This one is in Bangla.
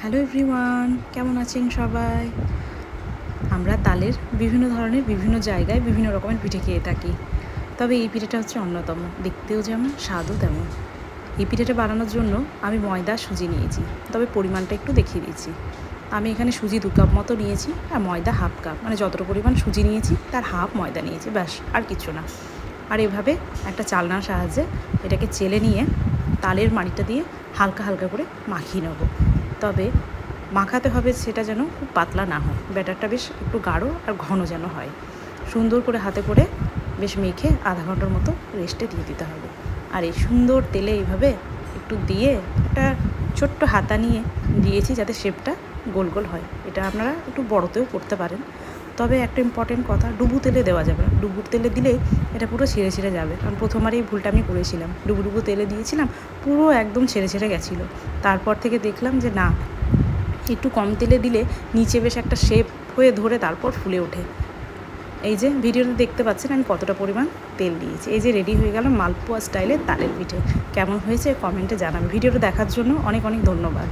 হ্যালো এভরিওয়ান, কেমন আছেন সবাই? আমরা তালের বিভিন্ন ধরনের বিভিন্ন জায়গায় বিভিন্ন রকমের পিঠে খেয়ে থাকি, তবে এই পিঠেটা হচ্ছে অন্যতম। দেখতেও যেমন, স্বাদও তেমন। এই পিঠেটা বানানোর জন্য আমি ময়দা সুজি নিয়েছি, তবে পরিমাণটা একটু দেখিয়ে দিচ্ছি। আমি এখানে সুজি 2 কাপ মতো নিয়েছি আর ময়দা হাফ কাপ, মানে যতটা পরিমাণ সুজি নিয়েছি তার হাফ ময়দা নিয়েছি, ব্যাস, আর কিছু না। আর এভাবে একটা চালনার সাহায্যে এটাকে চেলে নিয়ে তালের মাড়িটা দিয়ে হালকা হালকা করে মাখিয়ে নেব। তবে মাখাতে হবে সেটা যেন খুব পাতলা না হয়, ব্যাটারটা বেশ একটু গাঢ় আর ঘন যেন হয়। সুন্দর করে হাতে করে বেশ মেখে আধা ঘন্টার মতো রেস্টে দিয়ে দিতে হবে। আর এই সুন্দর তেলে এইভাবে একটু দিয়ে একটা ছোট্ট হাতা নিয়ে দিয়েছি যাতে শেপটা গোল গোল হয়। এটা আপনারা একটু বড়তেও করতে পারেন, তবে একটা ইম্পর্টেন্ট কথা, ডুবু তেলে দেওয়া যাবে না। ডুবু তেলে দিলেই এটা পুরো ছিঁড়ে ছিঁড়ে যাবে, কারণ প্রথমবার এই ভুলটা আমি করেছিলাম, ডুবু তেলে দিয়েছিলাম, পুরো একদম ছেড়ে ছেড়ে গেছিলো। তারপর থেকে দেখলাম যে না, একটু কম তেলে দিলে নিচে বেশ একটা শেপ হয়ে ধরে তারপর ফুলে ওঠে। এই যে ভিডিওতে দেখতে পাচ্ছেন আমি কতটা পরিমাণ তেল দিয়েছি। এই যে রেডি হয়ে গেল মালপোয়া স্টাইলের তালের পিঠে। কেমন হয়েছে কমেন্টে জানাবেন। ভিডিওটা দেখার জন্য অনেক অনেক ধন্যবাদ।